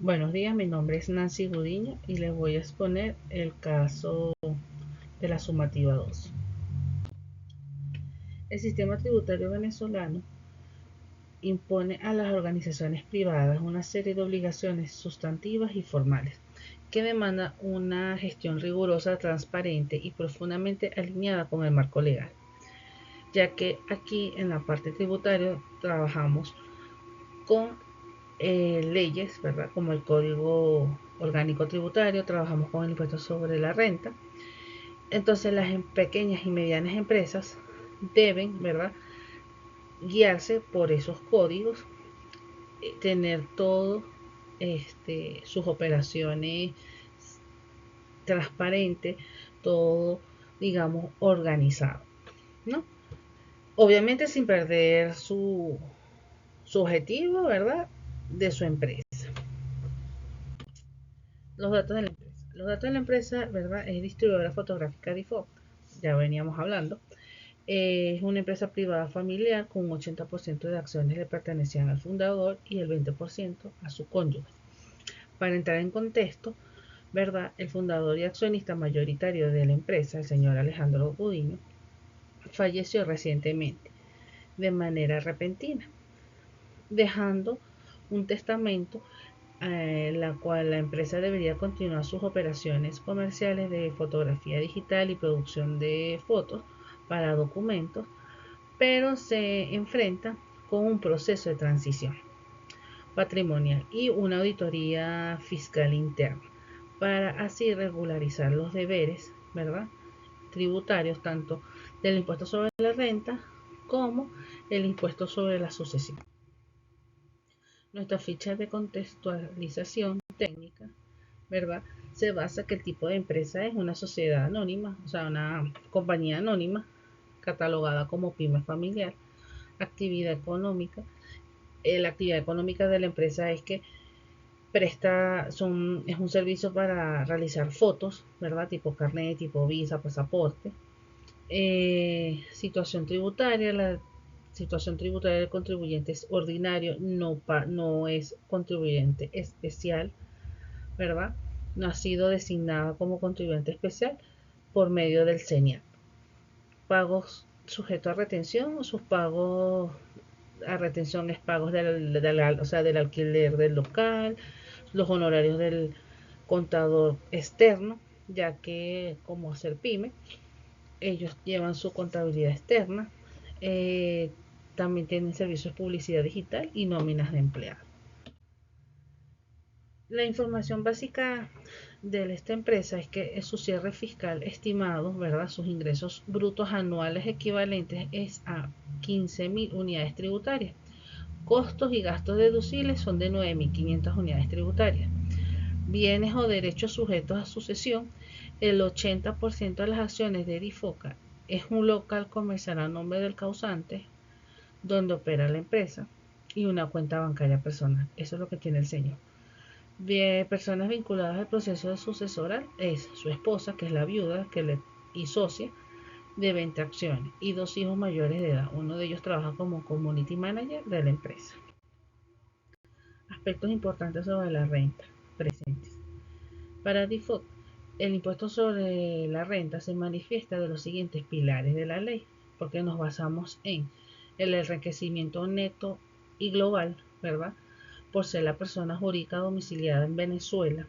Buenos días, mi nombre es Nancy Gudiño y les voy a exponer el caso de la sumativa 2. El sistema tributario venezolano impone a las organizaciones privadas una serie de obligaciones sustantivas y formales que demandan una gestión rigurosa, transparente y profundamente alineada con el marco legal, ya que aquí en la parte tributaria trabajamos con leyes, ¿verdad? Como el Código Orgánico Tributario, trabajamos con el impuesto sobre la renta. Entonces las pequeñas y medianas empresas deben, ¿verdad?, guiarse por esos códigos, tener todo sus operaciones transparentes, todo, digamos, organizado, ¿no? Obviamente sin perder su objetivo, ¿verdad?, de su empresa. Los datos de la empresa. Los datos de la empresa, ¿verdad?, es distribuidora fotográfica DIFOC. Ya veníamos hablando. Es una empresa privada familiar con un 80% de acciones le pertenecían al fundador y el 20% a su cónyuge. Para entrar en contexto, ¿verdad?, el fundador y accionista mayoritario de la empresa, el señor Alejandro Gudiño, falleció recientemente de manera repentina, dejando un testamento en la cual la empresa debería continuar sus operaciones comerciales de fotografía digital y producción de fotos para documentos, pero se enfrenta con un proceso de transición patrimonial y una auditoría fiscal interna para así regularizar los deberes, ¿verdad?, tributarios tanto del impuesto sobre la renta como el impuesto sobre la sucesión. Nuestra ficha de contextualización técnica, ¿verdad?, se basa que el tipo de empresa es una sociedad anónima, o sea, una compañía anónima catalogada como pyme familiar. Actividad económica. La actividad económica de la empresa es que es un servicio para realizar fotos, ¿verdad? Tipo carnet, tipo visa, pasaporte. Situación tributaria. La situación tributaria del contribuyente es ordinario, no es contribuyente especial, ¿verdad? No ha sido designada como contribuyente especial por medio del CENIAT. Pagos sujetos a retención. Sus pagos a retención es pagos o sea, del alquiler del local, los honorarios del contador externo, ya que como hacer pyme, ellos llevan su contabilidad externa. Eh, También tienen servicios de publicidad digital y nóminas de empleados. La información básica de esta empresa es que su cierre fiscal estimado, ¿verdad?, sus ingresos brutos anuales equivalentes es a 15.000 unidades tributarias. Costos y gastos deducibles son de 9.500 unidades tributarias. Bienes o derechos sujetos a sucesión. El 80% de las acciones de Edifoca es un local comercial a nombre del causante donde opera la empresa y una cuenta bancaria personal. Eso es lo que tiene el señor. De personas vinculadas al proceso de sucesoral es su esposa, que es la viuda y socia de 20 acciones, y dos hijos mayores de edad. Uno de ellos trabaja como community manager de la empresa. Aspectos importantes sobre la renta presentes. Para DIFOT, el impuesto sobre la renta se manifiesta de los siguientes pilares de la ley, porque nos basamos en el enriquecimiento neto y global, ¿verdad? Por ser la persona jurídica domiciliada en Venezuela,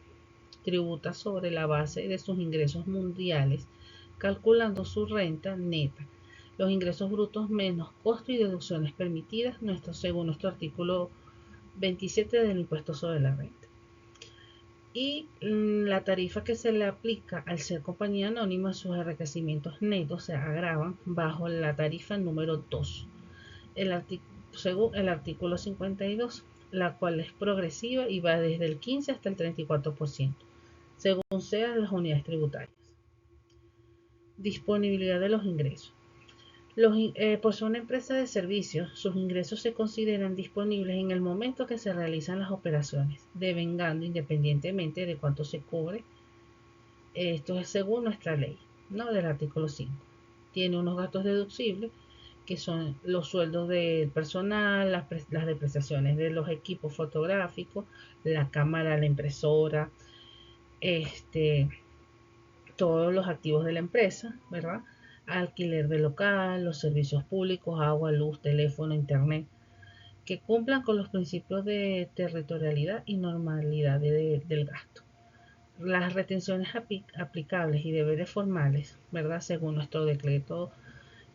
tributa sobre la base de sus ingresos mundiales, calculando su renta neta, los ingresos brutos menos costos y deducciones permitidas, según nuestro artículo 27 del impuesto sobre la renta. Y la tarifa que se le aplica al ser compañía anónima, sus enriquecimientos netos se agravan bajo la tarifa número 2, según el artículo 52, la cual es progresiva y va desde el 15 hasta el 34%, según sean las unidades tributarias. Disponibilidad de los ingresos. Por ser una empresa de servicios, sus ingresos se consideran disponibles en el momento que se realizan las operaciones, devengando independientemente de cuánto se cobre. Esto es según nuestra ley, ¿no?, del artículo 5. Tiene unos gastos deducibles que son los sueldos del personal, las depreciaciones de los equipos fotográficos, la cámara, la impresora, este, todos los activos de la empresa, ¿verdad? Alquiler de local, los servicios públicos, agua, luz, teléfono, internet, que cumplan con los principios de territorialidad y normalidad del gasto. Las retenciones aplicables y deberes formales, ¿verdad? Según nuestro decreto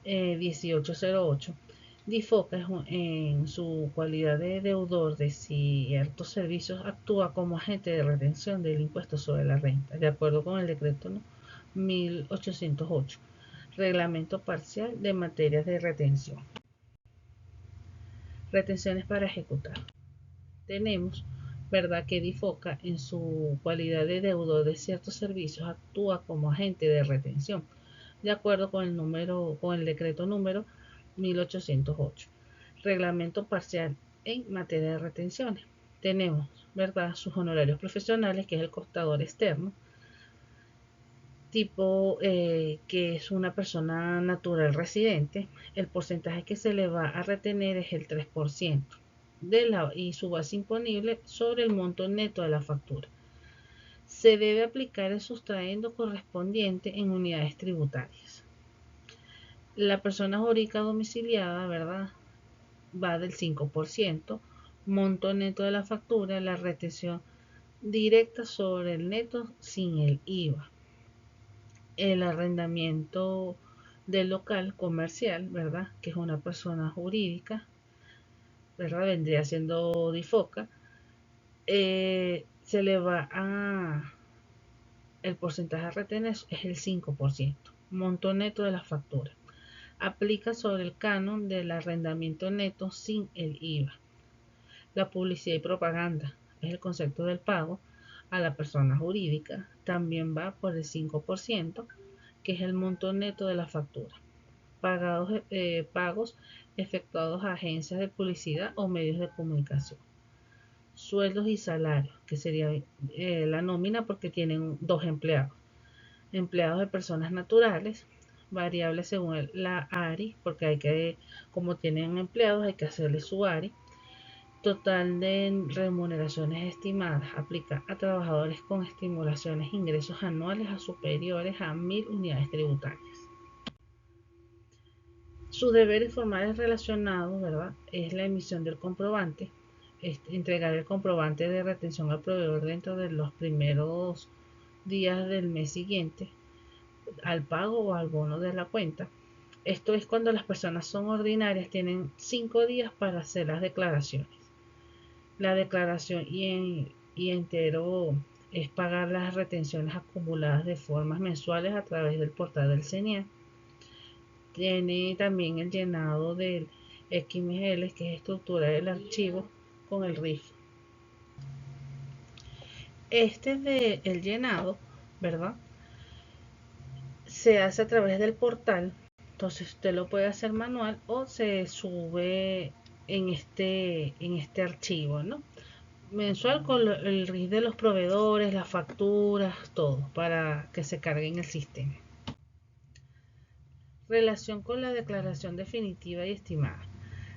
1808, DIFOCA en su cualidad de deudor de ciertos servicios actúa como agente de retención del impuesto sobre la renta, de acuerdo con el decreto, ¿no?, 1808, reglamento parcial de materias de retención. Retenciones para ejecutar. Tenemos, ¿verdad?, que DIFOCA en su cualidad de deudor de ciertos servicios actúa como agente de retención, de acuerdo con el decreto número 1808, reglamento parcial en materia de retenciones. Tenemos, ¿verdad?, sus honorarios profesionales, que es el contador externo, tipo que es una persona natural residente. El porcentaje que se le va a retener es el 3% y su base imponible sobre el monto neto de la factura. Se debe aplicar el sustraendo correspondiente en unidades tributarias. La persona jurídica domiciliada, ¿verdad?, va del 5%, monto neto de la factura, la retención directa sobre el neto sin el IVA. El arrendamiento del local comercial, ¿verdad?, que es una persona jurídica, ¿verdad?, vendría siendo DIFOCA, se le va a... el porcentaje a retener es el 5%, monto neto de la factura. Aplica sobre el canon del arrendamiento neto sin el IVA. La publicidad y propaganda es el concepto del pago a la persona jurídica, también va por el 5%, que es el monto neto de la factura. Pagos efectuados a agencias de publicidad o medios de comunicación. Sueldos y salarios, que sería la nómina, porque tienen 2 empleados. Empleados de personas naturales, variables según la ARI, porque como tienen empleados, hay que hacerle su ARI. Total de remuneraciones estimadas aplica a trabajadores con estimulaciones ingresos anuales a superiores a 1000 unidades tributarias. Sus deberes formales relacionados, ¿verdad?, es la emisión del comprobante, entregar el comprobante de retención al proveedor dentro de los primeros días del mes siguiente al pago o al bono de la cuenta. Esto es cuando las personas son ordinarias, tienen 5 días para hacer las declaraciones. La declaración y entero es pagar las retenciones acumuladas de formas mensuales a través del portal del CENIA. Tiene también el llenado del XML, que es estructura del archivo con el RIF. El llenado, ¿verdad?, se hace a través del portal. Entonces usted lo puede hacer manual o se sube en este archivo, ¿no?, mensual, con el RIF de los proveedores, las facturas, todo, para que se cargue en el sistema. Relación con la declaración definitiva y estimada.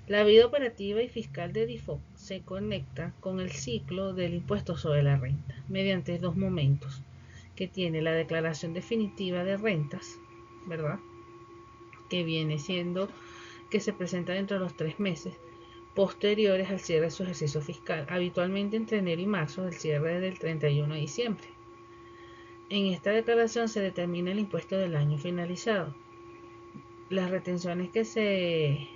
La vida operativa y fiscal de DIFOC se conecta con el ciclo del impuesto sobre la renta mediante 2 momentos, que tiene la declaración definitiva de rentas, ¿verdad?, que viene siendo que se presenta dentro de los 3 meses posteriores al cierre de su ejercicio fiscal, habitualmente entre enero y marzo, del cierre del 31 de diciembre. En esta declaración se determina el impuesto del año finalizado. Las retenciones que se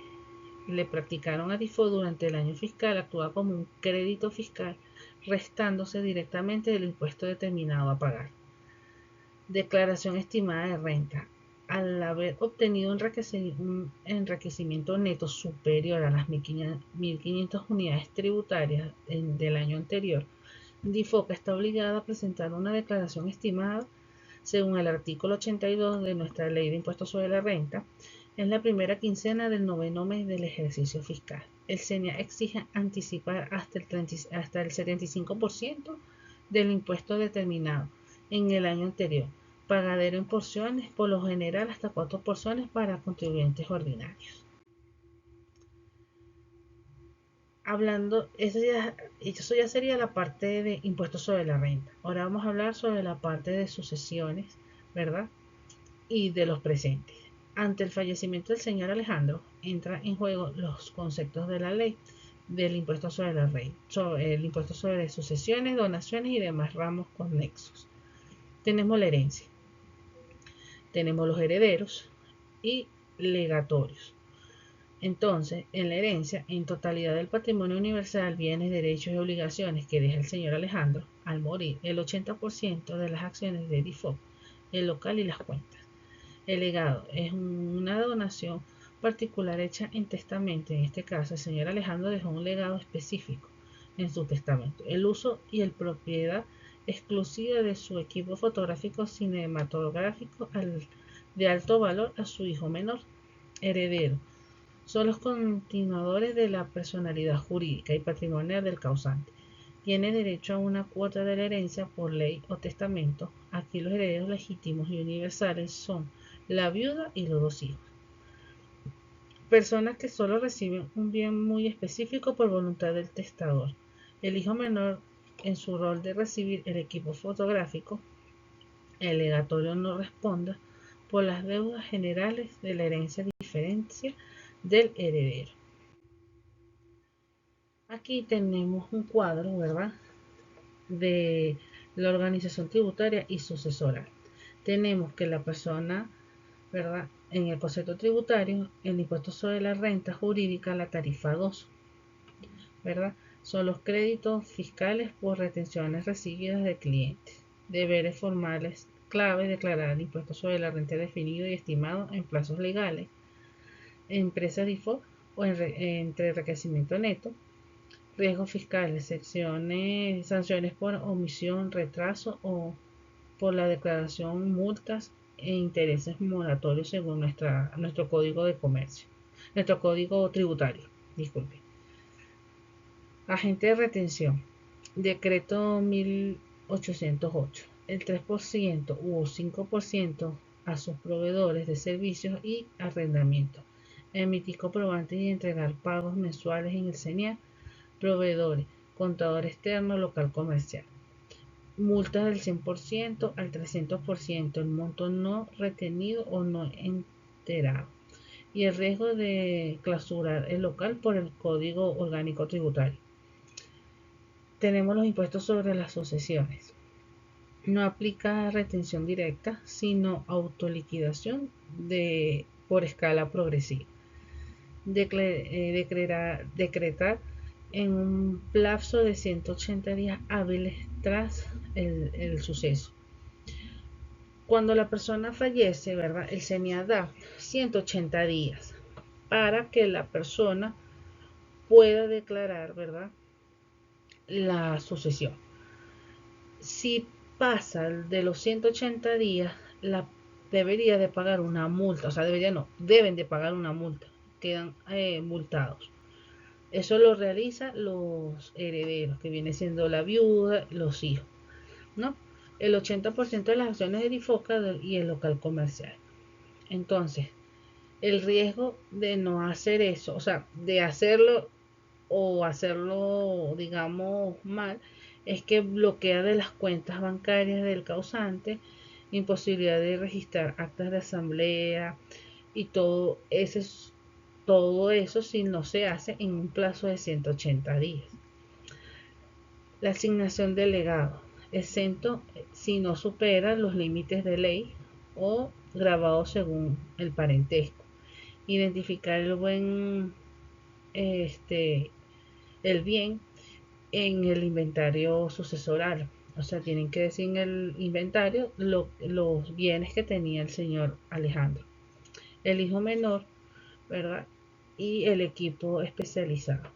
le practicaron a DIFOC durante el año fiscal actúa como un crédito fiscal, restándose directamente del impuesto determinado a pagar. Declaración estimada de renta. Al haber obtenido un enriquecimiento neto superior a las 1.500 unidades tributarias del año anterior, DIFOC está obligada a presentar una declaración estimada según el artículo 82 de nuestra Ley de Impuestos sobre la Renta en la primera quincena del 9º mes del ejercicio fiscal. El CENIA exige anticipar hasta el 75% del impuesto determinado en el año anterior, pagadero en porciones, por lo general hasta 4 porciones para contribuyentes ordinarios. Hablando, eso ya sería la parte de impuestos sobre la renta. Ahora vamos a hablar sobre la parte de sucesiones, ¿verdad? Y de los presentes. Ante el fallecimiento del señor Alejandro, entra en juego los conceptos de la ley del impuesto sobre la renta, sobre el impuesto sobre sucesiones, donaciones y demás ramos conexos. Tenemos la herencia, tenemos los herederos y legatorios. Entonces, en la herencia, en totalidad del patrimonio universal, bienes, derechos y obligaciones que deja el señor Alejandro, al morir, el 80% de las acciones de DIFOP, el local y las cuentas. El legado es una donación particular hecha en testamento. En este caso, el señor Alejandro dejó un legado específico en su testamento. El uso y el propiedad exclusiva de su equipo fotográfico cinematográfico de alto valor a su hijo menor, heredero. Son los continuadores de la personalidad jurídica y patrimonial del causante. Tiene derecho a una cuota de la herencia por ley o testamento. Aquí los herederos legítimos y universales son la viuda y los dos hijos. Personas que solo reciben un bien muy específico por voluntad del testador. El hijo menor en su rol de recibir el equipo fotográfico. El legatorio no responda por las deudas generales de la herencia diferencia del heredero. Aquí tenemos un cuadro, ¿verdad?, de la organización tributaria y sucesoral. Tenemos que la persona, ¿verdad?, en el concepto tributario, el impuesto sobre la renta jurídica, la tarifa 2, ¿verdad?, son los créditos fiscales por retenciones recibidas de clientes. Deberes formales clave: declarar el impuesto sobre la renta definido y estimado en plazos legales, empresas default o entre enriquecimiento neto. Riesgos fiscales, sanciones por omisión, retraso o por la declaración, multas e intereses moratorios según nuestro código de comercio, nuestro código tributario, disculpe. Agente de retención, decreto 1808, el 3% u 5% a sus proveedores de servicios y arrendamiento. Emitir comprobantes y entregar pagos mensuales en el CENIAR. Proveedores, contador externo, local comercial. Multas del 100% al 300%, el monto no retenido o no enterado. Y el riesgo de clausurar el local por el Código Orgánico Tributario. Tenemos los impuestos sobre las sucesiones. No aplica retención directa, sino autoliquidación por escala progresiva. Decretar en un lapso de 180 días hábiles tras el suceso. Cuando la persona fallece, ¿verdad?, el CENIA da 180 días para que la persona pueda declarar, ¿verdad?, la sucesión. Si pasa de los 180 días, debería de pagar una multa, o sea, deben de pagar una multa, quedan multados. Eso lo realizan los herederos, que viene siendo la viuda, los hijos, ¿no? El 80% de las acciones de Difoca y el local comercial. Entonces, el riesgo de no hacer eso, o sea, de hacerlo o hacerlo, digamos, mal, es que bloquea de las cuentas bancarias del causante, imposibilidad de registrar actas de asamblea y todo eso si no se hace en un plazo de 180 días. La asignación del legado, exento si no supera los límites de ley o grabado según el parentesco. Identificar el bien en el inventario sucesoral. O sea, tienen que decir en el inventario los bienes que tenía el señor Alejandro. El hijo menor, ¿verdad?, y el equipo especializado.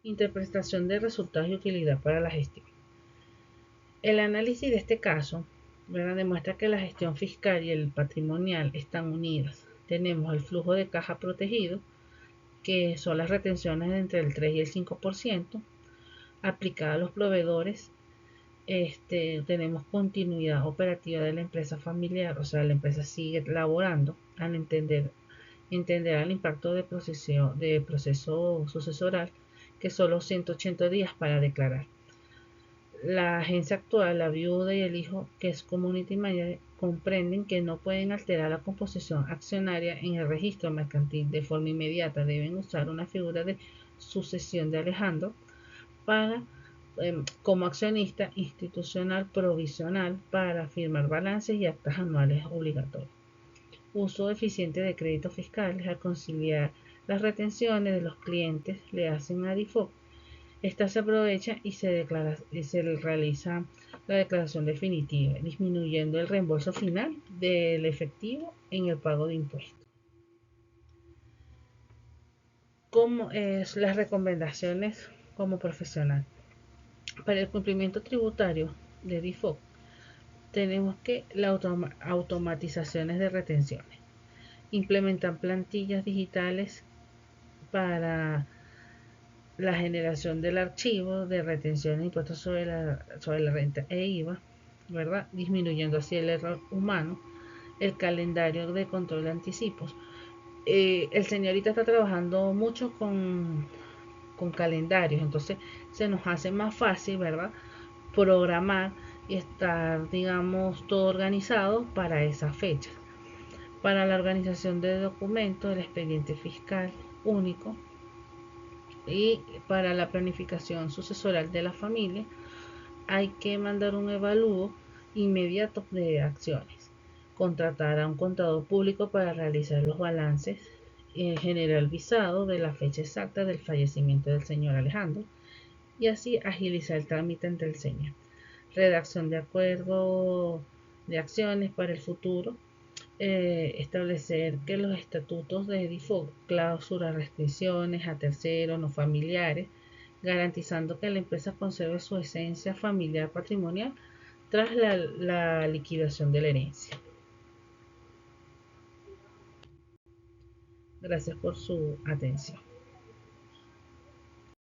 Interpretación de resultados y utilidad para la gestión. El análisis de este caso, ¿verdad?, demuestra que la gestión fiscal y el patrimonial están unidas. Tenemos el flujo de caja protegido, que son las retenciones entre el 3 y el 5%, aplicada a los proveedores. Tenemos continuidad operativa de la empresa familiar, o sea, la empresa sigue laborando al entender entenderá el impacto de proceso sucesoral, que son los 180 días para declarar. La agencia actual, la viuda y el hijo, que es community manager, comprenden que no pueden alterar la composición accionaria en el registro mercantil de forma inmediata. Deben usar una figura de sucesión de Alejandro para, como accionista institucional provisional para firmar balances y actas anuales obligatorias. Uso eficiente de créditos fiscales al conciliar las retenciones de los clientes le hacen a DIFOC. Esta se aprovecha y se realiza la declaración definitiva, disminuyendo el reembolso final del efectivo en el pago de impuestos. Como es las recomendaciones como profesional? Para el cumplimiento tributario de DIFOC, tenemos que las automatizaciones de retenciones, implementar plantillas digitales para la generación del archivo de retención de impuestos sobre la renta e IVA, ¿verdad? Disminuyendo así el error humano, el calendario de control de anticipos. El señorita está trabajando mucho con calendarios, entonces se nos hace más fácil, ¿verdad? Programar y estar, digamos, todo organizado para esa fecha. Para la organización de documentos, el expediente fiscal único, y para la planificación sucesoral de la familia hay que mandar un evalúo inmediato de acciones, contratar a un contador público para realizar los balances, generar el visado de la fecha exacta del fallecimiento del señor Alejandro y así agilizar el trámite ante el señor. Redacción de acuerdo de acciones para el futuro, establecer que los estatutos de DIFOC clausuran restricciones a terceros no familiares, garantizando que la empresa conserve su esencia familiar patrimonial tras la liquidación de la herencia. Gracias por su atención.